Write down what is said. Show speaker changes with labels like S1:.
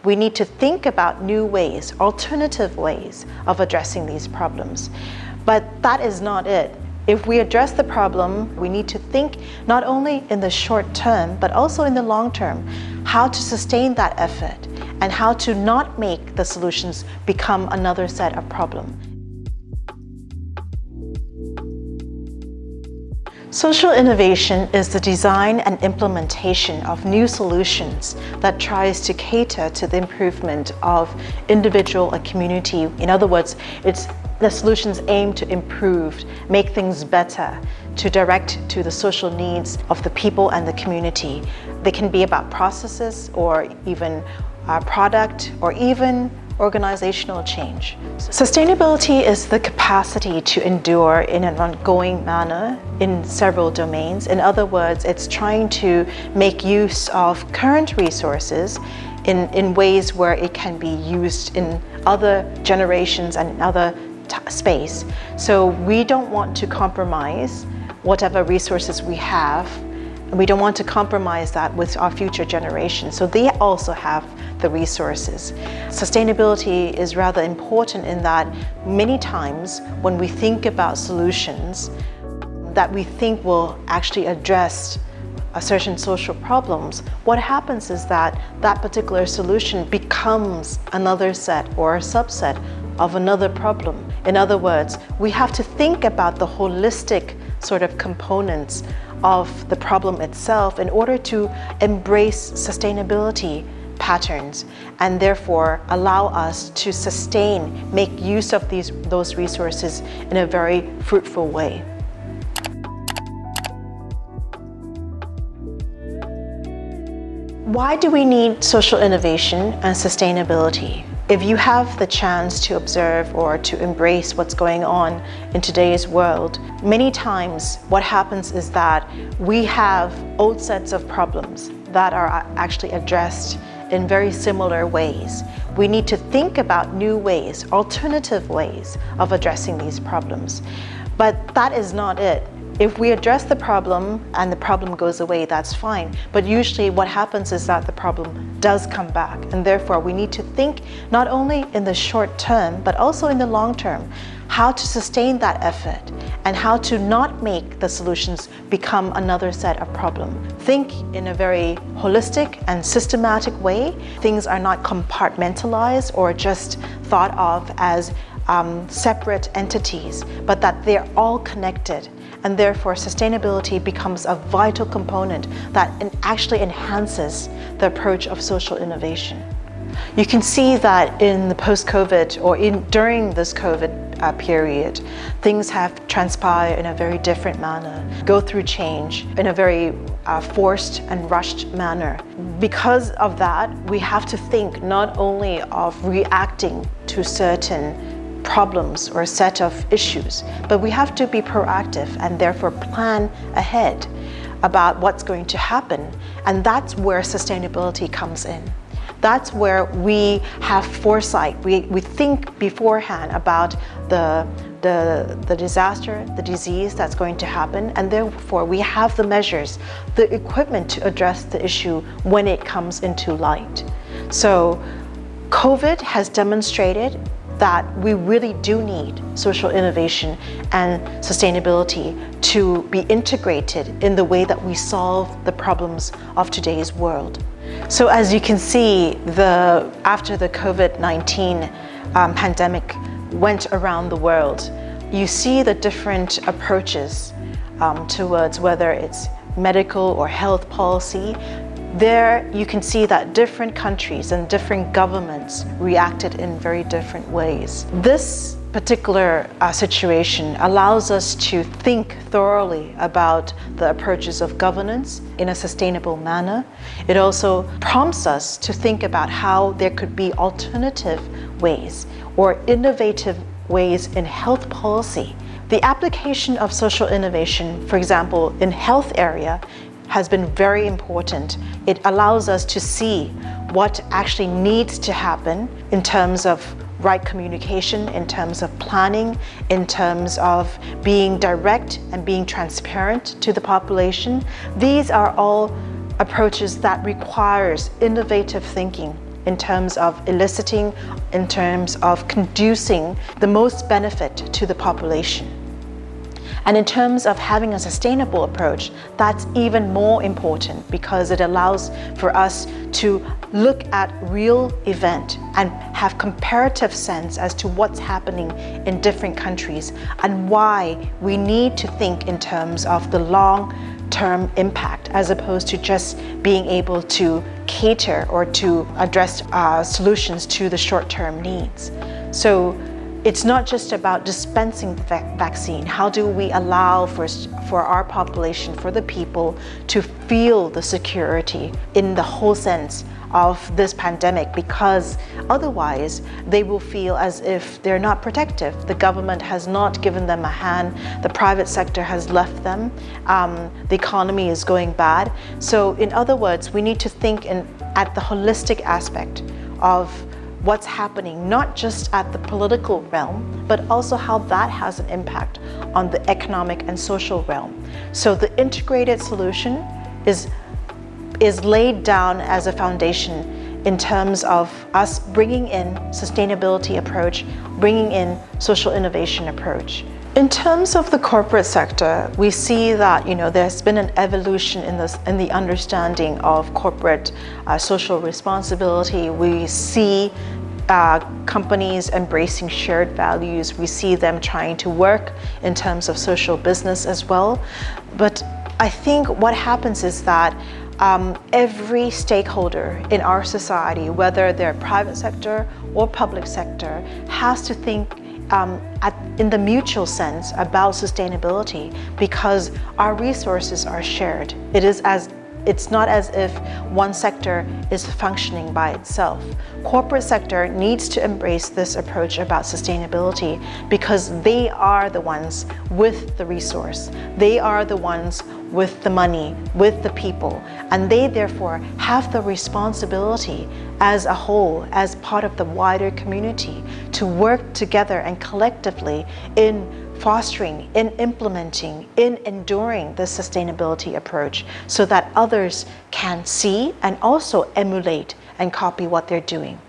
S1: We need to think about new ways, alternative ways of addressing these problems. But that is not it. If we address the problem, we need to think not only in the short term, but also in the long term, how to sustain that effort and how to not make the solutions become another set of problems. Social innovation is the design and implementation of new solutions that tries to cater to the improvement of individual and community. In other words, the solutions aim to improve, make things better, to direct to the social needs of the people and the community. They can be about processes or even product or even organizational change. Sustainability is the capacity to endure in an ongoing manner in several domains. In other words, it's trying to make use of current resources in ways where it can be used in other generations and in other space. So we don't want to compromise whatever resources we have, and we don't want to compromise that with our future generations. So they also have the resources. Sustainability is rather important in that many times when we think about solutions that we think will actually address certain social problems, what happens is that that particular solution becomes another set or a subset of another problem. In other words, we have to think about the holistic sort of components of the problem itself in order to embrace sustainability patterns and therefore allow us to make use of those resources in a very fruitful way. Why do we need social innovation and sustainability? If you have the chance to observe or to embrace what's going on in today's world, many times what happens is that we have old sets of problems that are actually addressed in very similar ways. We need to think about new ways, alternative ways of addressing these problems. But that is not it. If we address the problem and the problem goes away, that's fine. But usually what happens is that the problem does come back. And therefore we need to think not only in the short term, but also in the long term, how to sustain that effort and how to not make the solutions become another set of problems. Think in a very holistic and systematic way. Things are not compartmentalized or just thought of as separate entities, but that they're all connected. And therefore, sustainability becomes a vital component that actually enhances the approach of social innovation. You can see that in the post-COVID or during this COVID period, things have transpired in a very different manner, go through change in a very forced and rushed manner. Because of that, we have to think not only of reacting to certain problems or a set of issues, but we have to be proactive and therefore plan ahead about what's going to happen. And that's where sustainability comes in. That's where we have foresight. We think beforehand about the disaster, the disease that's going to happen, and therefore we have the measures, the equipment to address the issue when it comes into light. So COVID has demonstrated that we really do need social innovation and sustainability to be integrated in the way that we solve the problems of today's world. So as you can see, after the COVID-19 pandemic went around the world, you see the different approaches towards whether it's medical or health policy. There you can see that different countries and different governments reacted in very different ways. This particular situation allows us to think thoroughly about the approaches of governance in a sustainable manner. It also prompts us to think about how there could be alternative ways or innovative ways in health policy. The application of social innovation, for example, in health area, has been very important. It allows us to see what actually needs to happen in terms of right communication, in terms of planning, in terms of being direct and being transparent to the population. These are all approaches that requires innovative thinking in terms of eliciting, in terms of conducing the most benefit to the population. And in terms of having a sustainable approach, that's even more important because it allows for us to look at real event and have comparative sense as to what's happening in different countries and why we need to think in terms of the long-term impact as opposed to just being able to cater or to address solutions to the short-term needs. So it's not just about dispensing the vaccine. How do we allow for our population, for the people, to feel the security in the whole sense of this pandemic? Because otherwise they will feel as if they're not protective. The government has not given them a hand. The private sector has left them. The economy is going bad. So in other words, we need to think at the holistic aspect of what's happening, not just at the political realm, but also how that has an impact on the economic and social realm. So the integrated solution is laid down as a foundation in terms of us bringing in sustainability approach, bringing in social innovation approach. In terms of the corporate sector, we see that there's been an evolution in the understanding of corporate social responsibility. We see companies embracing shared values. We see them trying to work in terms of social business as well. But I think what happens is that every stakeholder in our society, whether they're private sector or public sector, has to think in the mutual sense about sustainability because our resources are shared. It's not as if one sector is functioning by itself. Corporate sector needs to embrace this approach about sustainability because they are the ones with the resource. They are the ones with the money, with the people, and they therefore have the responsibility as a whole, as part of the wider community, to work together and collectively in fostering, in implementing, in enduring the sustainability approach so that others can see and also emulate and copy what they're doing.